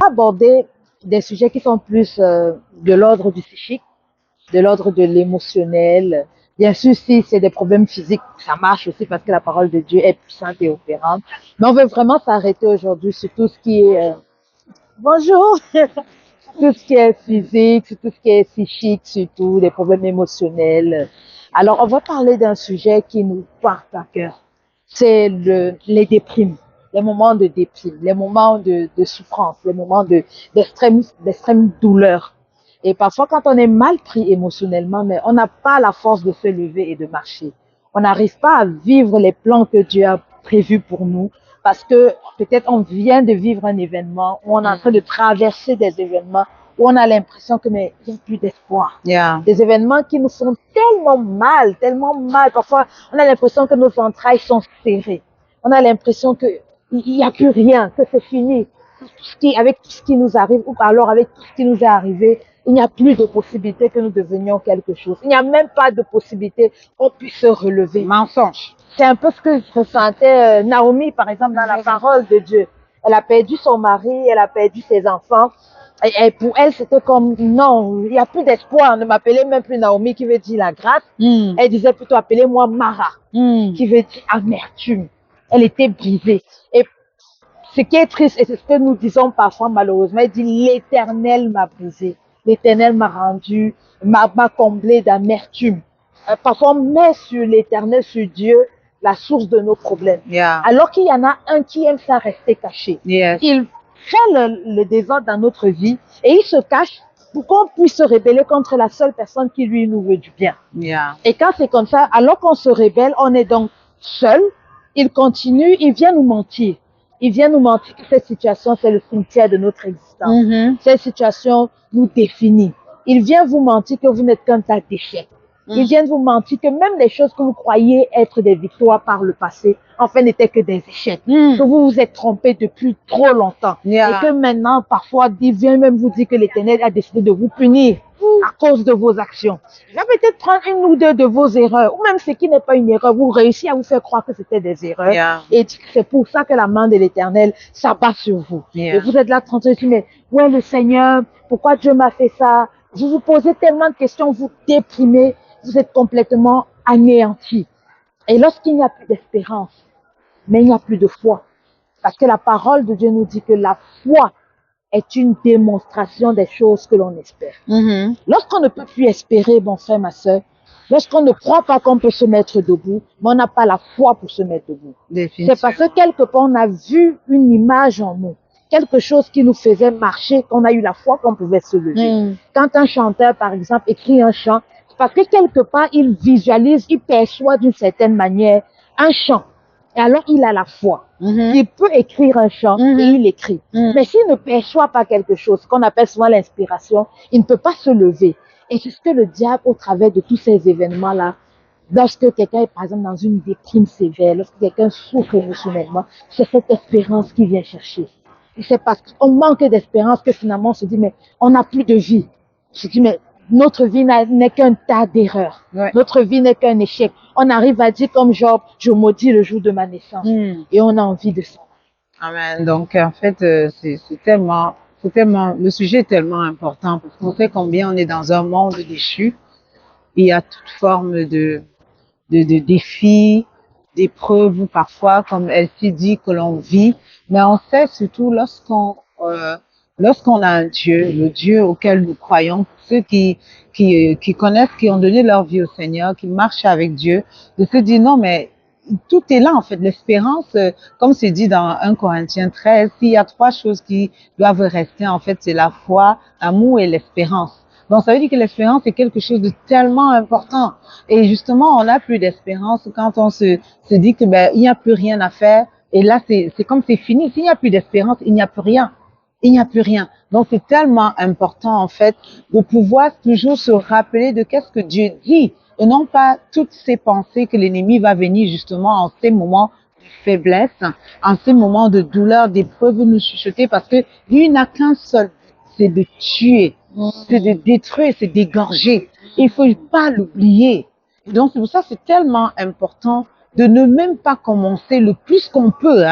Aborder des sujets qui sont plus de l'ordre du psychique, de l'ordre de l'émotionnel. Bien sûr, si c'est des problèmes physiques, ça marche aussi parce que la parole de Dieu est puissante et opérante. Mais on veut vraiment s'arrêter aujourd'hui sur tout ce qui est bonjour, sur tout ce qui est physique, sur tout ce qui est psychique, surtout des problèmes émotionnels. Alors, on va parler d'un sujet qui nous porte à cœur. C'est les déprimes, les moments de déprime, les moments de souffrance, les moments d'extrême douleur. Et parfois, quand on est mal pris émotionnellement, mais on n'a pas la force de se lever et de marcher. On n'arrive pas à vivre les plans que Dieu a prévus pour nous parce que peut-être on vient de vivre un événement ou on est en train de traverser des événements où on a l'impression que mais il n'y a plus d'espoir. Yeah. Des événements qui nous font tellement mal, tellement mal. Parfois, on a l'impression que nos entrailles sont serrées. On a l'impression que il n'y a plus rien, que c'est fini. Avec tout ce qui nous arrive, ou alors avec tout ce qui nous est arrivé, il n'y a plus de possibilité que nous devenions quelque chose. Il n'y a même pas de possibilité qu'on puisse se relever. Mensonge. C'est un peu ce que ressentait Naomi, par exemple, dans la parole de Dieu. Elle a perdu son mari, elle a perdu ses enfants. Et pour elle, c'était comme, non, il n'y a plus d'espoir. Ne m'appelez même plus Naomi, qui veut dire la grâce. Elle disait plutôt, appelez-moi Mara, qui veut dire amertume. Elle était brisée. Et ce qui est triste, et c'est ce que nous disons parfois malheureusement, elle dit, l'Éternel m'a brisé. L'Éternel m'a rendu, m'a comblé d'amertume. Parfois, on met sur l'Éternel, sur Dieu, la source de nos problèmes. Yeah. Alors qu'il y en a un qui aime ça rester caché. Yes. Il fait le désordre dans notre vie et il se cache pour qu'on puisse se rebeller contre la seule personne qui lui nous veut du bien. Yeah. Et quand c'est comme ça, alors qu'on se rebelle, on est donc seul. Il continue, il vient nous mentir. Il vient nous mentir que cette situation, c'est le cimetière de notre existence. Cette situation nous définit. Il vient vous mentir que vous n'êtes qu'un tas d'échecs. Il vient vous mentir que même les choses que vous croyez être des victoires par le passé, en fait, n'étaient que des échecs. Que vous vous êtes trompé depuis trop longtemps. Yeah. Et que maintenant, parfois, il vient même vous dire que l'Éternel a décidé de vous punir à cause de vos actions. Il va peut-être prendre une ou deux de vos erreurs, ou même ce qui n'est pas une erreur, vous réussissez à vous faire croire que c'était des erreurs. Yeah. Et c'est pour ça que la main de l'Éternel s'abat sur vous. Yeah. Et vous êtes là, tranquille, mais où est le Seigneur? Pourquoi Dieu m'a fait ça? Vous vous posez tellement de questions, vous déprimez, vous êtes complètement anéanti. Et lorsqu'il n'y a plus d'espérance, mais il n'y a plus de foi. Parce que la parole de Dieu nous dit que la foi est une démonstration des choses que l'on espère. Lorsqu'on ne peut plus espérer, mon frère, ma soeur, lorsqu'on ne croit pas qu'on peut se mettre debout, mais on n'a pas la foi pour se mettre debout. C'est parce que quelque part, on a vu une image en nous, quelque chose qui nous faisait marcher, qu'on a eu la foi qu'on pouvait se lever. Quand un chanteur, par exemple, écrit un chant, c'est parce que quelque part, il visualise, il perçoit d'une certaine manière un chant. Et alors, il a la foi. Il peut écrire un chant et il écrit. Mais s'il ne perçoit pas quelque chose, qu'on appelle souvent l'inspiration, il ne peut pas se lever. Et c'est ce que le diable, au travers de tous ces événements-là, lorsque quelqu'un est, par exemple, dans une déprime sévère, lorsque quelqu'un souffre émotionnellement, c'est cette espérance qu'il vient chercher. Et c'est parce qu'on manque d'espérance que finalement, on se dit, mais on n'a plus de vie. Je dis, mais notre vie n'est qu'un tas d'erreurs. Ouais. Notre vie n'est qu'un échec. On arrive à dire comme Job, je maudis le jour de ma naissance. Et on a envie de ça. Amen. Donc, en fait, c'est tellement, le sujet est tellement important parce qu'on sait combien on est dans un monde déchu. Il y a toute forme de défis, d'épreuves ou parfois, comme Elsie dit, que l'on vit. Mais on sait surtout lorsqu'on a un Dieu, le Dieu auquel nous croyons, ceux qui connaissent, qui ont donné leur vie au Seigneur, qui marchent avec Dieu, de se dire non, mais tout est là en fait. L'espérance, comme c'est dit dans 1 Corinthiens 13, s'il y a 3 choses qui doivent rester en fait, c'est la foi, l'amour et l'espérance. Donc ça veut dire que l'espérance est quelque chose de tellement important. Et justement, on n'a plus d'espérance quand on se dit que il n'y a plus rien à faire. Et là, c'est comme c'est fini. S'il n'y a plus d'espérance, il n'y a plus rien. Il n'y a plus rien. Donc, c'est tellement important, en fait, de pouvoir toujours se rappeler de qu'est-ce que Dieu dit et non pas toutes ces pensées que l'ennemi va venir justement en ces moments de faiblesse, en ces moments de douleur, d'épreuve, nous chuchoter parce que lui n'a qu'un seul but, c'est de tuer, c'est de détruire, c'est d'égorger. Il faut pas l'oublier. Donc, c'est pour ça que c'est tellement important de ne même pas commencer le plus qu'on peut,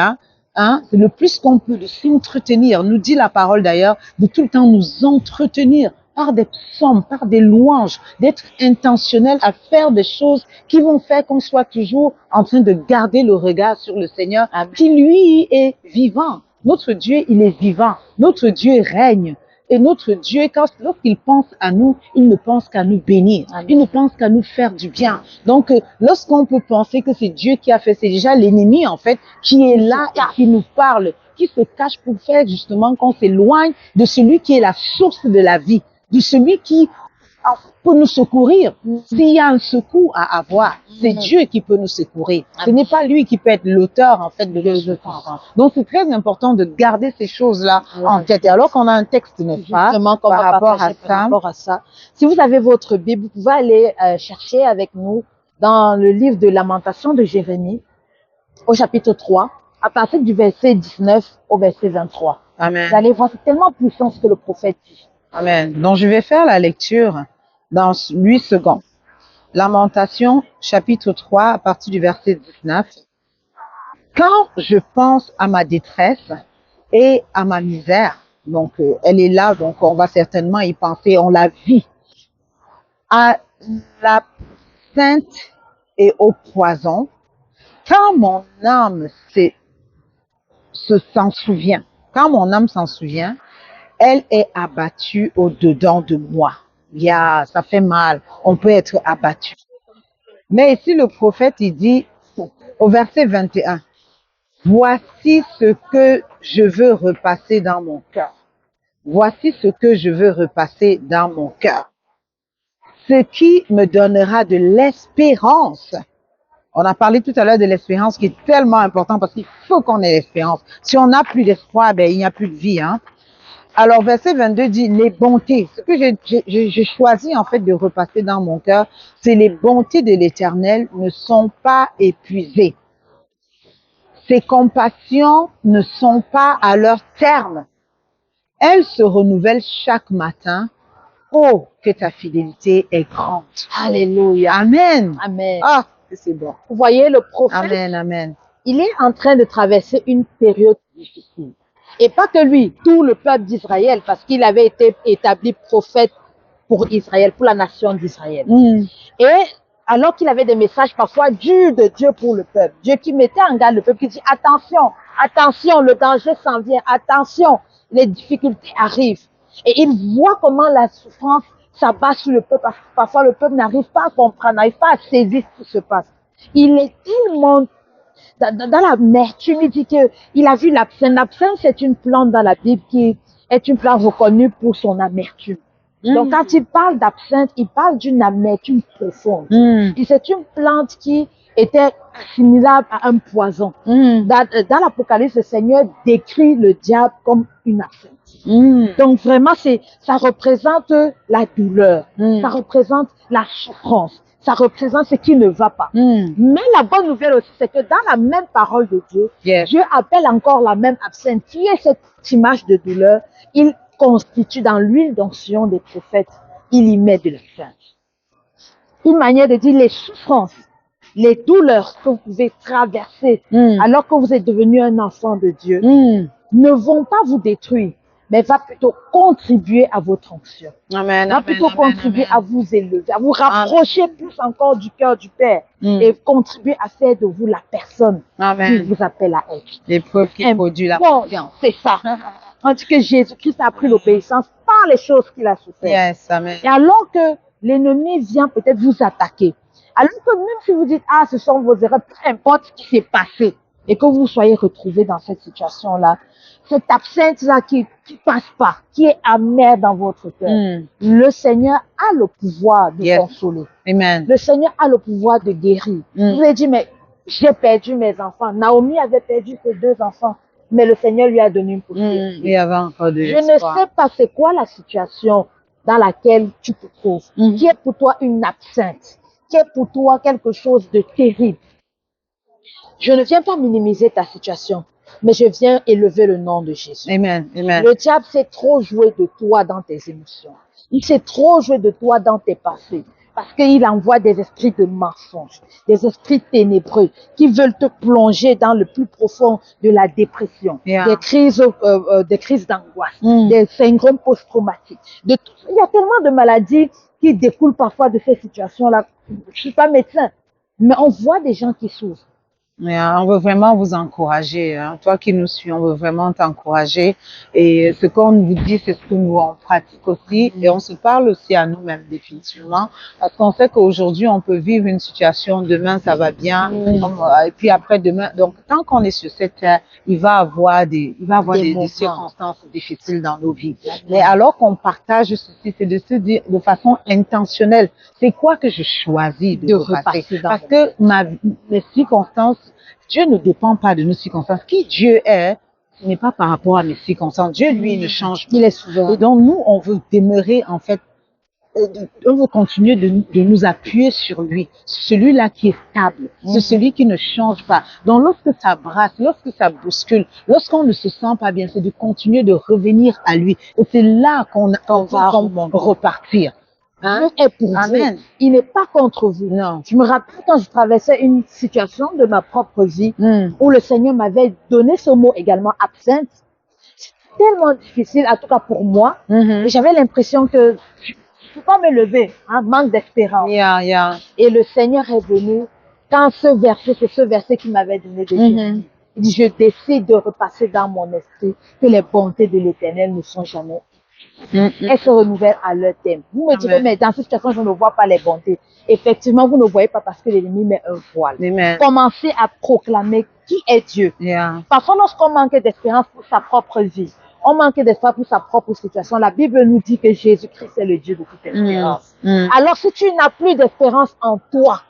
le plus qu'on peut, de s'entretenir. Nous dit la parole d'ailleurs, de tout le temps nous entretenir par des psaumes, par des louanges, d'être intentionnel à faire des choses qui vont faire qu'on soit toujours en train de garder le regard sur le Seigneur, qui lui est vivant. Notre Dieu, il est vivant. Notre Dieu règne. Et notre Dieu, lorsqu'il pense à nous, il ne pense qu'à nous bénir. Amen. Il ne pense qu'à nous faire du bien. Donc, lorsqu'on peut penser que c'est Dieu qui a fait, c'est déjà l'ennemi, en fait, qui est là et qui nous parle, qui se cache pour faire justement qu'on s'éloigne de celui qui est la source de la vie, de celui qui peut nous secourir. S'il y a un secours à avoir, c'est Dieu qui peut nous secourir. Ce n'est pas lui qui peut être l'auteur, en fait, de notre souffrance. Donc, c'est très important de garder ces choses-là en tête. Et alors qu'on a un texte, n'est-ce pas, par rapport à ça. Si vous avez votre Bible, vous pouvez aller chercher avec nous dans le livre de Lamentation de Jérémie, au chapitre 3, à partir du verset 19 au verset 23. Amen. Vous allez voir, c'est tellement puissant ce que le prophète dit. Amen. Donc, je vais faire la lecture dans 8 secondes. Lamentation, chapitre 3, à partir du verset 19. Quand je pense à ma détresse et à ma misère, donc elle est là, donc on va certainement y penser, on la vit, à l'absinthe et au poison, quand mon âme s'en souvient, quand mon âme s'en souvient, elle est abattue au-dedans de moi. Ça fait mal, on peut être abattu. Mais ici, le prophète, il dit, au verset 21, « Voici ce que je veux repasser dans mon cœur. Voici ce que je veux repasser dans mon cœur. Ce qui me donnera de l'espérance. » On a parlé tout à l'heure de l'espérance qui est tellement important parce qu'il faut qu'on ait l'espérance. Si on n'a plus d'espoir, ben, il n'y a plus de vie, Alors, verset 22 dit, les bontés. Ce que j'ai choisi, en fait, de repasser dans mon cœur, c'est les bontés de l'Éternel ne sont pas épuisées. Ses compassions ne sont pas à leur terme. Elles se renouvellent chaque matin. Oh, que ta fidélité est grande. Alléluia. Amen. Amen. Ah, c'est bon. Vous voyez, le prophète, Amen, amen. il est en train de traverser une période difficile. Et pas que lui, tout le peuple d'Israël, parce qu'il avait été établi prophète pour Israël, pour la nation d'Israël. Et alors qu'il avait des messages parfois durs de Dieu pour le peuple, Dieu qui mettait en garde le peuple, qui dit attention, attention, le danger s'en vient, attention, les difficultés arrivent. Et il voit comment la souffrance s'abat sur le peuple, parce que parfois le peuple n'arrive pas à comprendre, n'arrive pas à saisir ce qui se passe. Il est tellement dans l'amertume, il dit qu'il a vu l'absinthe. L'absinthe, c'est une plante dans la Bible qui est une plante reconnue pour son amertume. Donc, quand il parle d'absinthe, il parle d'une amertume profonde. Et c'est une plante qui était assimilable à un poison. Dans l'Apocalypse, le Seigneur décrit le diable comme une absinthe. Donc, vraiment, ça représente la douleur. Ça représente la souffrance. Ça représente ce qui ne va pas. Mais la bonne nouvelle aussi, c'est que dans la même parole de Dieu, Dieu appelle encore la même absinthe, qui est cette image de douleur. Il constitue dans l'huile d'onction des prophètes, il y met de l'absinthe. Une manière de dire les souffrances, les douleurs que vous pouvez traverser alors que vous êtes devenu un enfant de Dieu, ne vont pas vous détruire, mais va plutôt contribuer à votre onction. Va plutôt contribuer à vous élever, à vous rapprocher plus encore du cœur du Père et contribuer à faire de vous la personne qui vous appelle à être. L'épreuve qui produit la confiance. C'est ça. On dit que Jésus-Christ a pris l'obéissance par les choses qu'il a souffert. Yes, amen. Et alors que l'ennemi vient peut-être vous attaquer, alors que même si vous dites, ce sont vos erreurs, peu importe ce qui s'est passé, et que vous soyez retrouvé dans cette situation-là, cette absinthe-là qui passe pas, qui est amère dans votre cœur, le Seigneur a le pouvoir de consoler. Amen. Le Seigneur a le pouvoir de guérir. Vous avez dit, mais j'ai perdu mes enfants. Naomi avait perdu ses 2 enfants, mais le Seigneur lui a donné une possibilité. Il y avait encore de l'espoir. Je ne sais pas c'est quoi la situation dans laquelle tu te trouves, qui est pour toi une absinthe, qui est pour toi quelque chose de terrible. Je ne viens pas minimiser ta situation, mais je viens élever le nom de Jésus. Amen. Amen. Le diable s'est trop joué de toi dans tes émotions. Il s'est trop joué de toi dans tes passés. Parce qu'il envoie des esprits de mensonges, des esprits ténébreux qui veulent te plonger dans le plus profond de la dépression, Yeah. des crises d'angoisse, Mm. des syndromes post-traumatiques. Il y a tellement de maladies qui découlent parfois de ces situations-là. Je suis pas médecin, mais on voit des gens qui souffrent. Mais, on veut vraiment vous encourager, hein. Toi qui nous suis, on veut vraiment t'encourager. Et ce qu'on vous dit, c'est ce que nous on pratique aussi. Et on se parle aussi à nous-mêmes définitivement. Parce qu'on sait qu'aujourd'hui, on peut vivre une situation, demain ça va bien, et puis après demain. Donc, tant qu'on est sur cette terre, il va avoir des moments. circonstances difficiles dans nos vies. Mais alors qu'on partage ceci, c'est de se dire de façon intentionnelle, c'est quoi que je choisis de repasser? dans Parce que mes circonstances, Dieu ne dépend pas de nos circonstances. Qui Dieu est, ce n'est pas par rapport à mes circonstances. Dieu, lui, ne change pas. Il est souverain. Et donc, nous, on veut demeurer, en fait, on veut continuer de nous appuyer sur lui. Celui-là qui est stable. C'est celui qui ne change pas. Donc, lorsque ça brasse, lorsque ça bouscule, lorsqu'on ne se sent pas bien, c'est de continuer de revenir à lui. Et c'est là qu'on va repartir. Hein? Dieu est pour Amen. vous. Il n'est pas contre vous. Non. Je me rappelle quand je traversais une situation de ma propre vie où le Seigneur m'avait donné ce mot également, absinthe. C'était tellement difficile, en tout cas pour moi. Et j'avais l'impression que je ne peux pas me lever, hein, manque d'espérance. Yeah, yeah. Et le Seigneur est venu, quand c'est ce verset qu'il m'avait donné de Jésus. Il dit, je décide de repasser dans mon esprit que les bontés de l'Éternel ne sont jamais. Elles se renouvellent à leur thème. Vous me direz, mais dans cette situation, je ne vois pas les bontés. Effectivement, vous ne voyez pas parce que l'ennemi met un voile. Amen. Commencez à proclamer qui est Dieu. Yeah. Parfois, lorsqu'on manque d'espérance pour sa propre vie, on manque d'espoir pour sa propre situation, la Bible nous dit que Jésus-Christ est le Dieu de toute espérance. Alors, si tu n'as plus d'espérance en toi,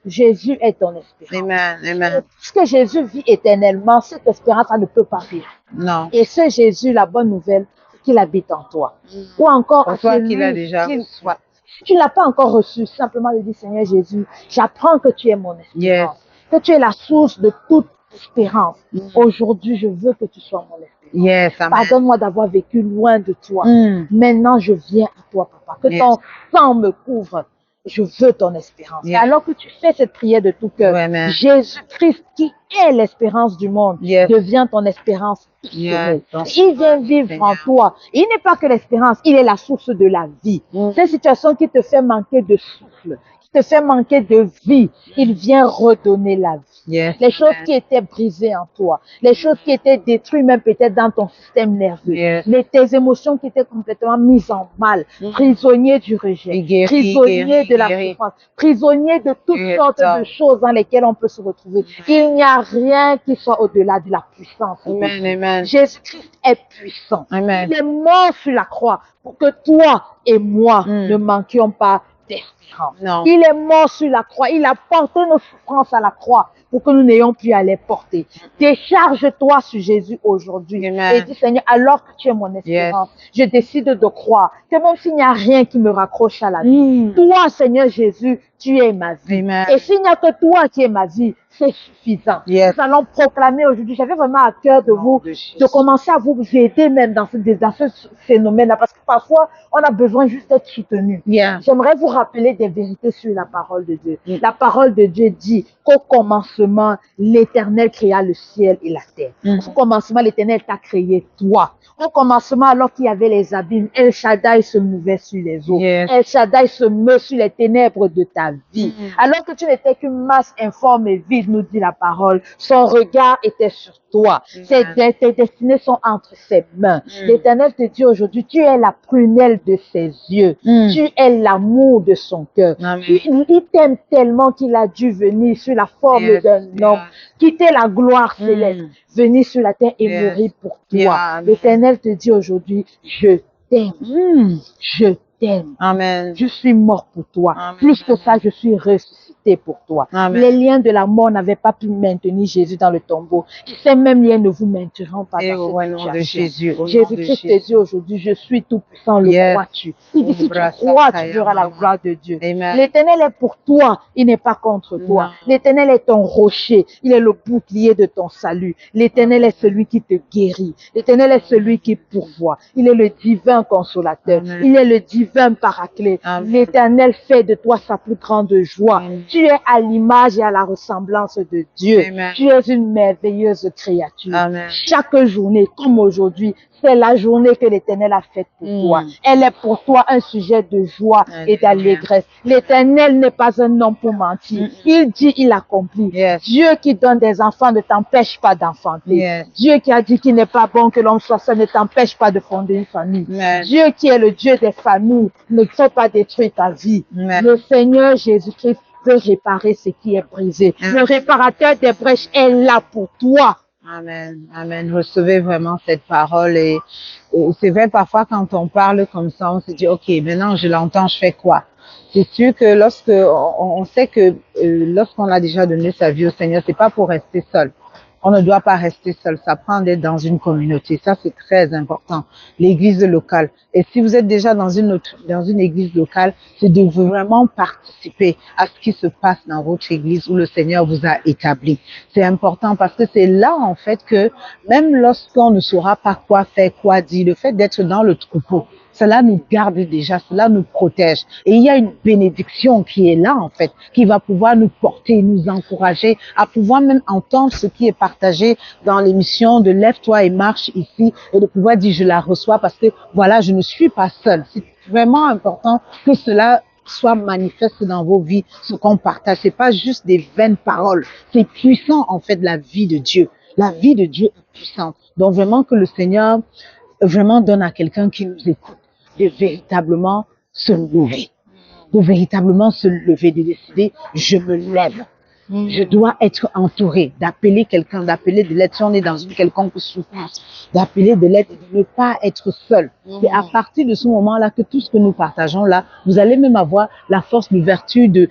Jésus est ton espérance. Amen. Amen. Puisque Jésus vit éternellement, cette espérance, ça ne peut pas vivre. Non. Et ce Jésus, la bonne nouvelle, c'est qu'il habite en toi. Ou encore, Pour toi qu'il a déjà reçu. Si tu ne l'as pas encore reçu, simplement de dire, Seigneur Jésus, j'apprends que tu es mon espérance, que tu es la source de toute espérance. Aujourd'hui, je veux que tu sois mon espérance. Yes, amen. Pardonne-moi d'avoir vécu loin de toi. Maintenant, je viens à toi, papa. Que ton sang me couvre. Je veux ton espérance. Et alors que tu fais cette prière de tout cœur, Jésus-Christ, qui est l'espérance du monde, devient ton espérance. Il vient vivre en toi. Il n'est pas que l'espérance, il est la source de la vie. Cette situation qui te fait manquer de souffle, qui te fait manquer de vie, il vient redonner la vie. Les choses qui étaient brisées en toi, les choses qui étaient détruites même peut-être dans ton système nerveux, tes émotions qui étaient complètement mises en mal, prisonnier du rejet, prisonnier de la souffrance, prisonnier de toutes sortes de choses dans lesquelles on peut se retrouver. Il n'y a rien qui soit au-delà de la puissance. Amen. Jésus-Christ est puissant. Amen. Il est mort sur la croix pour que toi et moi ne manquions pas d'espérance. Il est mort sur la croix. Il a porté nos souffrances à la croix pour que nous n'ayons plus à les porter. Décharge-toi sur Jésus aujourd'hui. Et dis, Seigneur, alors que tu es mon espérance, je décide de croire que même s'il n'y a rien qui me raccroche à la vie, toi, Seigneur Jésus, tu es ma vie. Et s'il n'y a que toi qui es ma vie, c'est suffisant. Nous allons proclamer aujourd'hui, j'avais vraiment à cœur de vous, de commencer à vous aider même dans ce phénomène-là, parce que parfois, on a besoin juste d'être soutenu. J'aimerais vous rappeler des vérités sur la parole de Dieu. La parole de Dieu dit qu'au commencement, l'Éternel créa le ciel et la terre. Au commencement, l'Éternel t'a créé toi. Au commencement, alors qu'il y avait les abîmes, El Shaddai se mouvait sur les eaux. El Shaddai se meut sur les ténèbres de ta vie. Alors que tu n'étais qu'une masse informe et vide, nous dit la parole, son regard était sur toi. Tes destinées sont entre ses mains. L'Éternel te dit aujourd'hui, tu es la prunelle de ses yeux. Tu es l'amour de son cœur. Il t'aime tellement qu'il a dû venir sur la forme d'un homme, quitter la gloire céleste, venir sur la terre et mourir pour toi. L'Éternel te dit aujourd'hui, je t'aime. Je t'aime. Amen. Je suis mort pour toi. Plus que ça, je suis ressuscité. resté pour toi. Amen. Les liens de la mort n'avaient pas pu maintenir Jésus dans le tombeau. Ces mêmes liens ne vous mainteniront pas Et dans au cette nom de situation. Jésus, au nom de Jésus-Christ te Jésus. dit aujourd'hui, je suis tout puissant, le Yes. crois-tu? Il dit, si tu crois, tu verras la gloire de Dieu. Amen. L'Éternel est pour toi, il n'est pas contre toi. Non. L'Éternel est ton rocher, il est le bouclier de ton salut. L'Éternel est celui qui te guérit. L'Éternel est celui qui pourvoit. Il est le divin consolateur. Amen. Il est le divin paraclet. Amen. L'Éternel fait de toi sa plus grande joie. Amen. Tu es à l'image et à la ressemblance de Dieu. Amen. Tu es une merveilleuse créature. Amen. Chaque journée, comme aujourd'hui, c'est la journée que l'Éternel a faite pour toi. Elle est pour toi un sujet de joie et d'allégresse. L'Éternel n'est pas un homme pour mentir. Il dit, il accomplit. Yes. Dieu qui donne des enfants ne t'empêche pas d'enfanter. Yes. Dieu qui a dit qu'il n'est pas bon que l'homme soit seul ne t'empêche pas de fonder une famille. Amen. Dieu qui est le Dieu des familles ne peut pas détruire ta vie. Amen. Le Seigneur Jésus-Christ peut réparer ce qui est brisé. Amen. Le réparateur des brèches est là pour toi. Amen. Amen. Recevez vraiment cette parole et c'est vrai parfois quand on parle comme ça, on se dit ok, maintenant je l'entends, je fais quoi? C'est sûr que lorsque on sait que lorsqu'on a déjà donné sa vie au Seigneur, c'est pas pour rester seul. On ne doit pas rester seul. Ça prend d'être dans une communauté. Ça, c'est très important. L'église locale. Et si vous êtes déjà dans une église locale, c'est de vraiment participer à ce qui se passe dans votre église où le Seigneur vous a établi. C'est important parce que c'est là, en fait, que même lorsqu'on ne saura pas quoi faire, quoi dire, le fait d'être dans le troupeau, cela nous garde déjà, cela nous protège. Et il y a une bénédiction qui est là, en fait, qui va pouvoir nous porter, nous encourager à pouvoir même entendre ce qui est partagé dans l'émission de Lève-toi et marche ici et de pouvoir dire je la reçois parce que voilà, je ne suis pas seule. C'est vraiment important que cela soit manifeste dans vos vies, ce qu'on partage. C'est pas juste des vaines paroles. C'est puissant, en fait, la vie de Dieu. La vie de Dieu est puissante. Donc vraiment que le Seigneur vraiment donne à quelqu'un qui nous écoute de véritablement se lever, de décider, je me lève. Je dois être entouré, d'appeler quelqu'un, d'appeler de l'aide si on est dans une quelconque souffrance, d'appeler de l'aide et de ne pas être seul. C'est à partir de ce moment-là que tout ce que nous partageons là, vous allez même avoir la force, l'ouverture de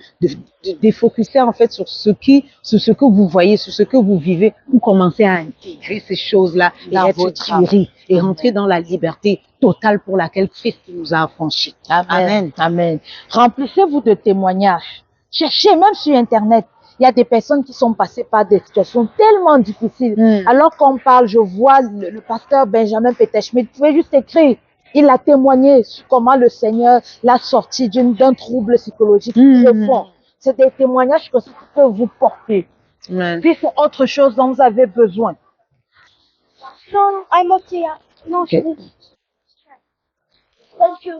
défocuser en fait sur ce que vous voyez, sur ce que vous vivez, vous commencez à intégrer ces choses-là et Dans être votre guéri et rentrer dans la liberté totale pour laquelle Christ nous a affranchis. Amen. Amen. Remplissez-vous de témoignages. Cherchez même sur Internet. Il y a des personnes qui sont passées par des situations tellement difficiles. Alors qu'on parle, je vois le pasteur Benjamin Peter-Schmidt, vous pouvez juste écrire. Il a témoigné sur comment le Seigneur l'a sorti d'un trouble psychologique profond. C'est des témoignages que ça peut vous porter. Puis c'est autre chose dont vous avez besoin. No, I'm okay. No, Okay. thank you.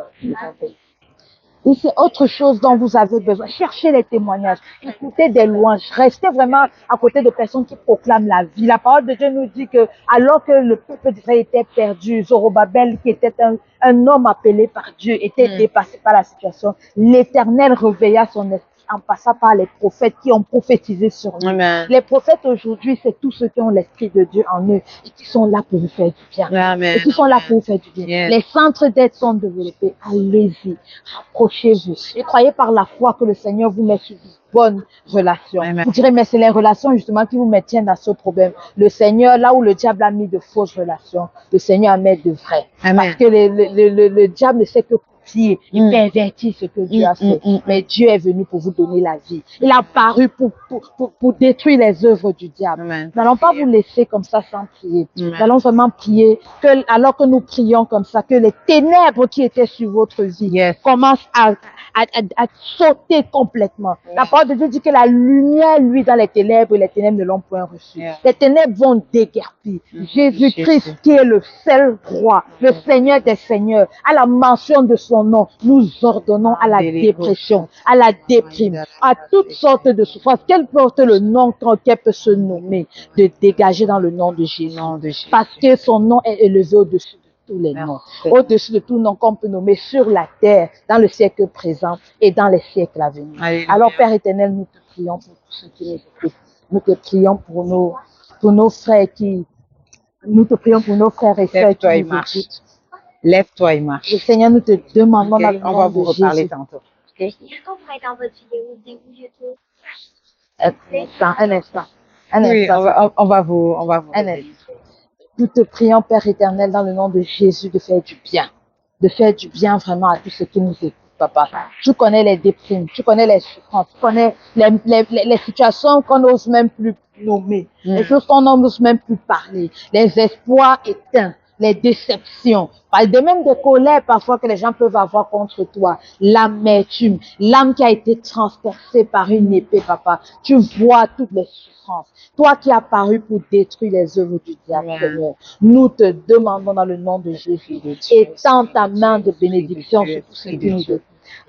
Et c'est autre chose dont vous avez besoin. Cherchez les témoignages, écoutez des louanges, restez vraiment à côté de personnes qui proclament la vie. La parole de Dieu nous dit que alors que le peuple d'Israël était perdu, Zorobabel, qui était un homme appelé par Dieu, était dépassé par la situation, l'Éternel réveilla son esprit en passant par les prophètes qui ont prophétisé sur lui. Amen. Les prophètes aujourd'hui, c'est tous ceux qui ont l'Esprit de Dieu en eux et qui sont là pour vous faire du bien. Amen. Et qui sont là pour vous faire du bien. Yes. Les centres d'aide sont développés. Allez-y, rapprochez-vous. Et croyez par la foi que le Seigneur vous met sur de bonnes relations. Amen. Vous direz, mais c'est les relations justement qui vous maintiennent dans ce problème. Le Seigneur, là où le diable a mis de fausses relations, le Seigneur met de vraies. Amen. Parce que le diable ne sait que copier et pervertir ce que Dieu a fait. Mais Dieu est venu pour vous donner la vie. Il a apparu pour détruire les œuvres du diable. Amen. Nous n'allons pas vous laisser comme ça sans prier. Amen. Nous allons vraiment prier que, alors que nous prions comme ça, que les ténèbres qui étaient sur votre vie Yes. commencent à sauter complètement. La parole de Dieu dit que la lumière, lui, dans les ténèbres, et les ténèbres ne l'ont point reçu. Yeah. Les ténèbres vont déguerpir. Jésus-Christ, Jésus. qui est le seul roi, le Seigneur des seigneurs, à la mention de son nom, nous ordonnons à la dépression, à la déprime, à toutes sortes de souffrances, quel porte le nom qu'elle peut se nommer, de dégager dans le nom de Jésus. Parce que son nom est élevé au-dessus de tous les noms, au-dessus de tout nom qu'on peut nommer sur la terre, dans le siècle présent et dans les siècles à venir. Alléluia. Alors, Père éternel, nous te prions pour tous ceux qui nous écoutent. Nous te prions pour nos frères nous te prions pour nos frères et sœurs qui Lève-toi et nous marche. écoutent. Lève-toi et marche. Le Seigneur, nous te demandons Ok? dans le On va nom vous de reparler Jésus. tantôt. Ok? Est-ce qu'on pourrait être dans votre vidéo de YouTube? Un instant. Oui, on va vous Un aider. instant. Nous te prions, Père éternel, dans le nom de Jésus, de faire du bien. De faire du bien vraiment à tous ceux qui nous écoutent, papa. Tu connais les déprimes, tu connais les souffrances, tu connais les situations qu'on n'ose même plus nommer, les choses qu'on n'ose même plus parler, les espoirs éteints, les déceptions, même des colères parfois que les gens peuvent avoir contre toi, l'amertume, l'âme qui a été transpercée par une épée, papa. Tu vois toutes les souffrances. Toi qui as paru pour détruire les œuvres du diable, Amen. Seigneur, nous te demandons dans le nom de Jésus, étends ta main de bénédiction sur tous ceux qui nous écoutent.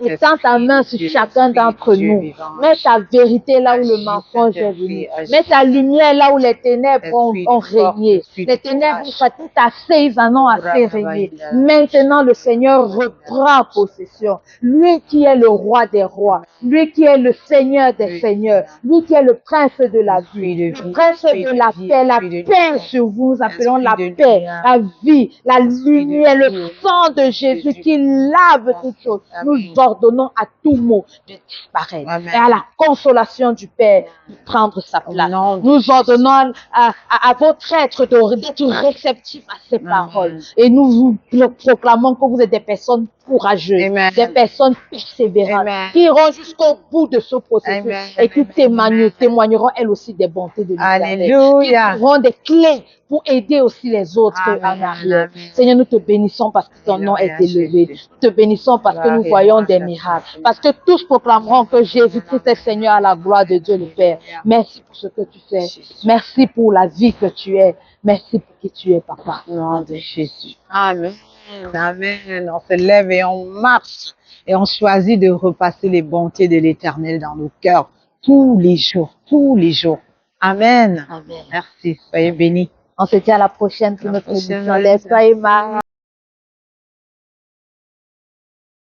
Étends ta main sur chacun d'entre nous. Mets ta vérité là où le mensonge est venu. Mets ta lumière là où les ténèbres ont régné. Les ténèbres, tout assez, ils en ont assez régné. Maintenant, le Seigneur reprend possession. Lui qui est le roi des rois, lui qui est le Seigneur des seigneurs, lui qui est le prince de la vie, le prince de la paix sur vous, nous appelons la paix, la vie, la lumière, le sang de Jésus qui lave toutes choses. Nous ordonnons à tout mot de disparaître. Amen. Et à la consolation du Père de prendre sa place. Nous ordonnons à votre être d'être réceptif à ces paroles. Et nous vous proclamons que vous êtes des personnes courageuses, Amen. des personnes persévérantes, Amen. qui iront jusqu'au bout de ce processus Amen. et qui témoigneront elles aussi des bontés de l'Éternel. Alléluia. Qui auront des clés pour aider aussi les autres Amen. en arrière. Amen. Seigneur, nous te bénissons parce que ton nom est Alléluia, élevé. Jésus. Nous te bénissons parce que nous Alléluia, voyons des Jésus. miracles. Parce que tous proclameront que Jésus-Christ est Seigneur à la gloire de Dieu le Père. Merci pour ce que tu fais. Merci pour la vie que tu es. Merci pour qui tu es, papa. Au nom de Jésus. Amen. Amen. On se lève et on marche. Et on choisit de repasser les bontés de l'Éternel dans nos cœurs tous les jours. Tous les jours. Amen. Amen. Merci. Soyez bénis. On se dit à la prochaine pour À la notre prochaine. émission. Soyez marrants.